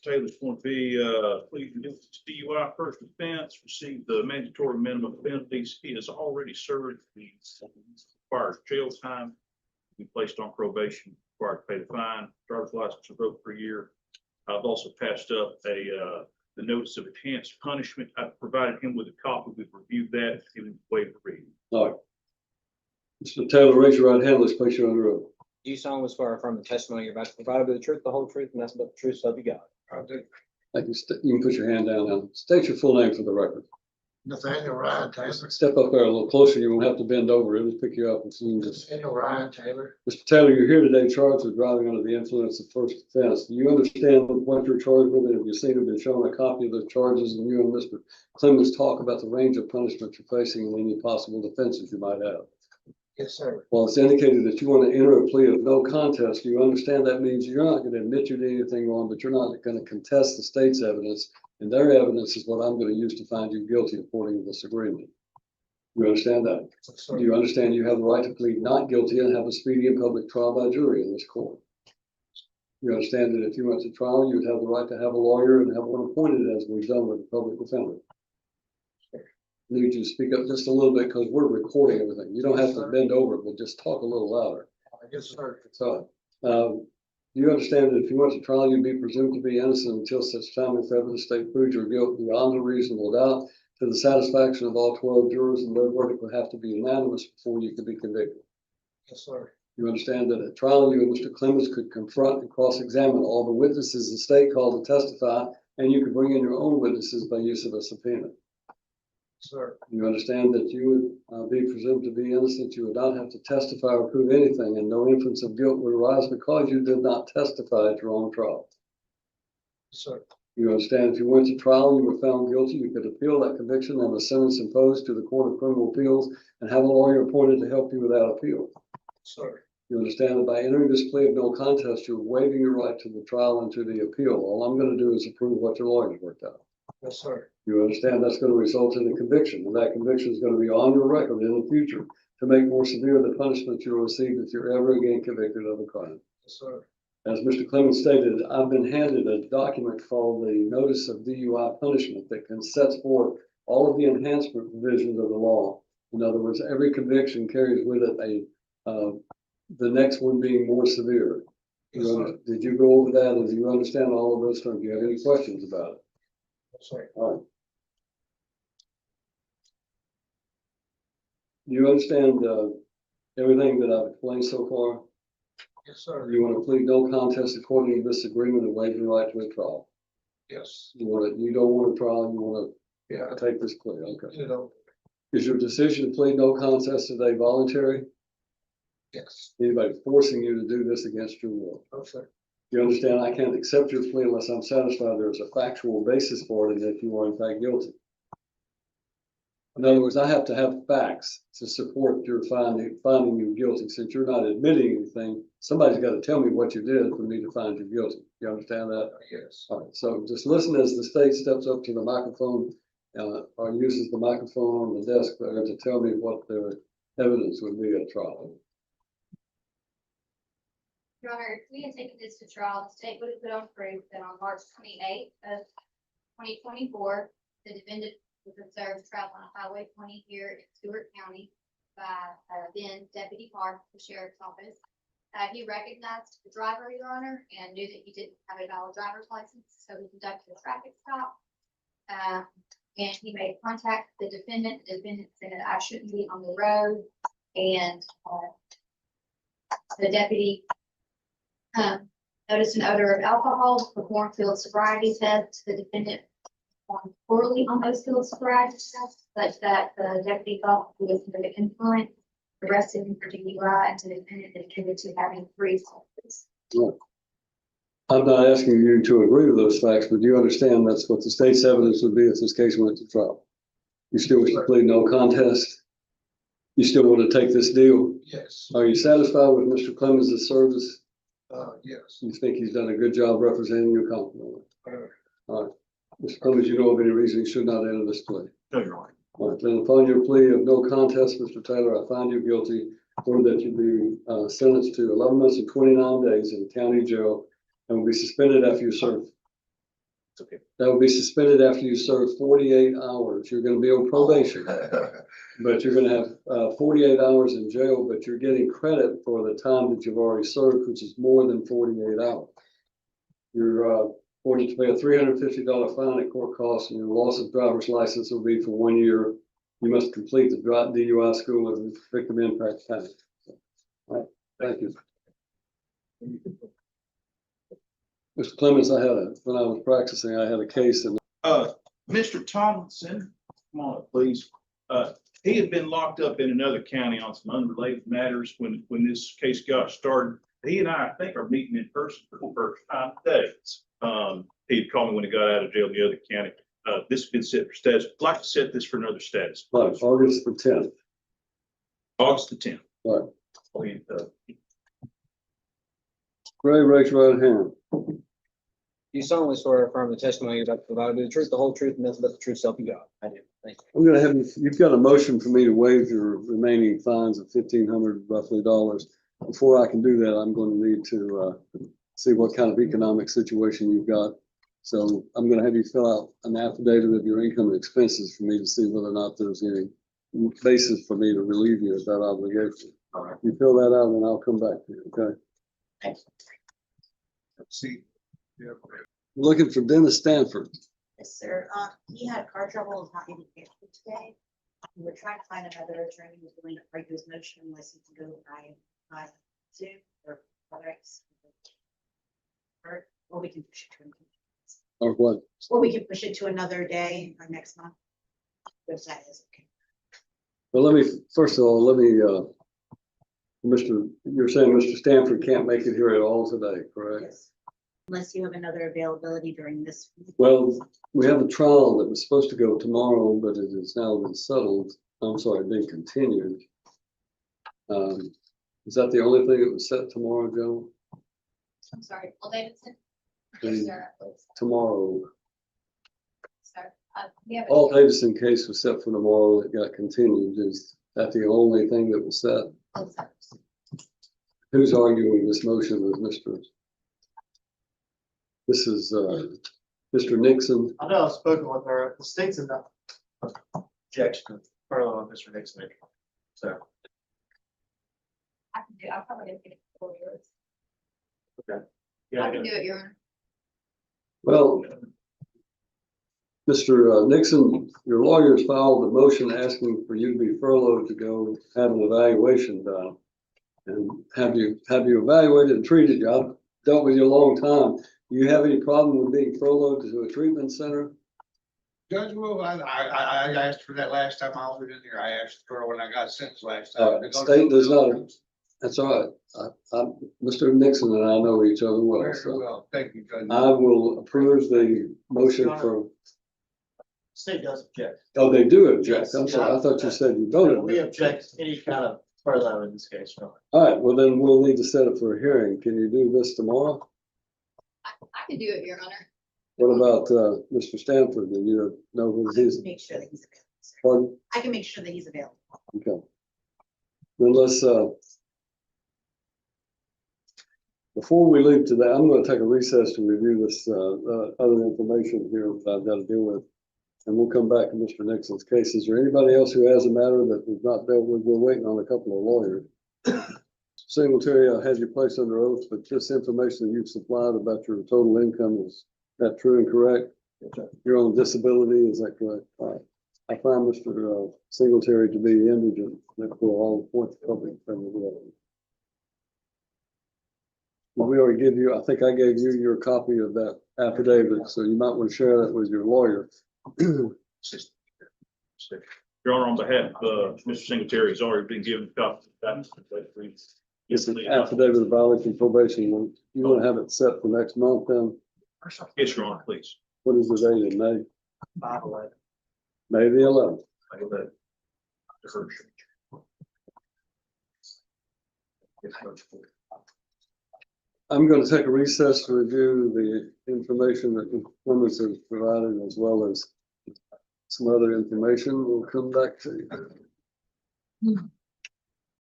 Taylor's going to be pleading guilty to DUI first offense, received the mandatory minimum penalties. He has already served the required jail time, be placed on probation, required to pay the fine, driver's license revoked for a year. I've also passed up the notice of enhanced punishment. I've provided him with a copy. We've reviewed that and waived the reading. All right. Mr. Taylor, raise your right hand. Let's place you under oath. Do you solemnly swear or affirm the testimony you're about to provide with the truth, the whole truth, and nothing but the truth, so help you God? I do. Thank you. You can put your hand down now. State your full name for the record. Nathaniel Ryan Taylor. Step up there a little closer. You won't have to bend over. It'll just pick you up as soon as. Nathaniel Ryan Taylor. Mr. Taylor, you're here today charged with driving under the influence of first offense. Do you understand what you're charged with? And have you seen or been shown a copy of those charges? And you and Mr. Clemens talk about the range of punishment you're facing and any possible defenses you might have. Yes, sir. Well, it's indicated that you want to enter a plea of no contest. Do you understand that means you're not going to admit you did anything wrong, but you're not going to contest the state's evidence, and their evidence is what I'm going to use to find you guilty according to this agreement. You understand that? Yes, sir. Do you understand you have the right to plead not guilty and have a speedy and public trial by jury in this court? You understand that if you went to trial, you would have the right to have a lawyer and have one appointed, as we've done with the public defender. Need you to speak up just a little bit because we're recording everything. You don't have to bend over, but just talk a little louder. Yes, sir. So, do you understand that if you went to trial, you'd be presumed to be innocent until such time if ever the state proves your guilt beyond a reasonable doubt to the satisfaction of all 12 jurors, and their verdict would have to be unanimous before you could be convicted? Yes, sir. You understand that at trial, you and Mr. Clemens could confront and cross-examine all the witnesses the state called to testify, and you could bring in your own witnesses by use of a subpoena. Sir. You understand that you would be presumed to be innocent. You would not have to testify or prove anything, and no inference of guilt would arise because you did not testify at your own trial. Sir. You understand if you went to trial and you were found guilty, you could appeal that conviction and the sentence imposed to the Court of Criminal Appeals and have a lawyer appointed to help you with that appeal. Sir. You understand that by entering this plea of no contest, you're waiving your right to the trial and to the appeal. All I'm going to do is approve what your lawyers worked out. Yes, sir. You understand that's going to result in a conviction, and that conviction is going to be on your record in the future to make more severe the punishment you'll receive if you're ever again convicted of a crime. Yes, sir. As Mr. Clemens stated, I've been handed a document called the Notice of DUI Punishment that can set forth all of the enhancement provisions of the law. In other words, every conviction carries with it the next one being more severe. Yes, sir. Did you go over that, and do you understand all of those terms? Do you have any questions about it? Yes, sir. All right. Do you understand everything that I've explained so far? Yes, sir. You want to plead no contest according to this agreement and waive your right to a trial? Yes. You don't want a trial, you want Yeah. to take this plea, okay. You know. Is your decision to plead no contest today voluntary? Yes. Anybody forcing you to do this against your will? No, sir. You understand I can't accept your plea unless I'm satisfied there's a factual basis for it and that you are in fact guilty. In other words, I have to have facts to support your finding you guilty. Since you're not admitting anything, somebody's got to tell me what you did for me to find you guilty. You understand that? Yes. All right, so just listen as the state steps up to the microphone or uses the microphone on the desk there to tell me what their evidence would be at trial. Your Honor, if we had taken this to trial, the state would have put on proof that on March 28th of 2024, the defendant was observed traveling on Highway 20 here in Stewart County by then Deputy Park, the Sheriff's Office. He recognized the driver, Your Honor, and knew that he didn't have a valid driver's license, so he conducted a traffic stop. And he made contact with the defendant. The defendant said, I shouldn't be on the road, and the deputy noticed an odor of alcohol, performed field sobriety tests. The defendant performed poorly on those field sobriety tests, such that the deputy thought he was under the influence, arrested him for DUI, and the defendant admitted to having 3 assaults. Right. I'm not asking you to agree with those facts, but do you understand that's what the state's evidence would be if this case went to trial? You still wish to plead no contest? You still want to take this deal? Yes. Are you satisfied with Mr. Clemens' service? Yes. You think he's done a good job representing you confidently? All right. Mr. Clemens, you know of any reason you should not enter this plea? No, Your Honor. All right. Then upon your plea of no contest, Mr. Taylor, I find you guilty, or that you be sentenced to 11 months and 29 days in county jail and will be suspended after you serve It's okay. That will be suspended after you serve 48 hours. You're gonna be on probation, but you're gonna have 48 hours in jail, but you're getting credit for the time that you've already served, which is more than 48 hours. You're ordered to pay a $350 fine at court costs, and your loss of driver's license will be for 1 year. You must complete the DUI school of victim impact training. All right, thank you. Mr. Clemens, when I was practicing, I had a case and Mr. Tomlinson, come on up, please. He had been locked up in another county on some unrelated matters when this case got started. He and I think, are meeting in person for the first time today. He had called me when he got out of jail in the other county. This has been set for status. I'd like to set this for another status. August the 10th. August the 10th. Right. Please, Ray, raise your right hand. You solemnly swear or affirm the testimony you're about to provide will be the truth, the whole truth, and nothing but the truth, so help you God. I do. Thank you. I'm gonna have you've got a motion for me to waive your remaining fines of $1,500 roughly dollars. Before I can do that, I'm going to need to see what kind of economic situation you've got. So I'm gonna have you fill out an affidavit of your income and expenses for me to see whether or not there's any basis for me to relieve you of that obligation. all right. You fill that out and I'll come back to you, okay? See. Yeah. Looking for Dennis Stanford. Yes, sir. He had car trouble, was not able to get here today. We're trying to find another attorney who's willing to argue his motion unless he can go by Zoom or WebEx. Or we can push it to another. Or what? Or we can push it to another day or next month. If that is okay. Well, first of all, you're saying Mr. Stanford can't make it here at all today, correct? Yes. Unless you have another availability during this week. Well, we have a trial that was supposed to go tomorrow, but it has now been settled. I'm sorry, been continued. Is that the only thing that was set tomorrow, Joe? I'm sorry, Paul Davidson? The- Yes, sir. Tomorrow. Sir, we have a- Paul Davidson case was set for tomorrow. It got continued. Is that the only thing that was set? Oh, sorry. Who's arguing this motion with Mr.? This is Mr. Nixon. I know I've spoken with her, the state's in the objection to furlough on Mr. Nixon. So, I'll probably get it for yours. I yeah, can do it, Your Honor. Well, Mr. Nixon, your lawyers filed a motion asking for you to be furloughed to go have an evaluation done. And have you evaluated and treated? I've dealt with you a long time. Do you have any problem with being furloughed to a treatment center? Judge Wolf, I asked for that last time I was in here. I asked for when I got sentenced last time. State does not. That's all right. Mr. Nixon and I know each other well, Very so well, thank you, Judge. I will approve the motion for, state does object. oh, they do object. Yes, I'm sorry. I thought you said you So voted. we object to any kind of furlough in this case, no. All right, well then we'll need to set it for a hearing. Can you do this tomorrow? I can do it, Your Honor. What about Mr. Stanford? Do you know who I can he's? make sure that he's available. sir. Pardon? I can make sure that he's available. Okay. Then let's before we leave today, I'm going to take a recess to review this other information here that I've got to deal with. And we'll come back to Mr. Nixon's case. Is there anybody else who has a matter that we've not dealt with? We're waiting on a couple of lawyers. Singletary, I had you placed under oath, but this information that you've supplied about your total income, is that true and correct? You're on disability, is that correct? All right. I find Mr. Singletary to be indigent for all points of public defender. We already give you, I think I gave you your copy of that affidavit, so you might want to share that with your lawyer. Your Honor, on behalf of Mr. Singletary, has already been given a copy of that. It's an affidavit of violation probation. You want to have it set for next month then? Yes, Your Honor, please. What is the date in May? 5/11. May the 11th. I give that to her. I'm going to take a recess to review the information that the Clemens has provided, as well as some other information. We'll come back to you.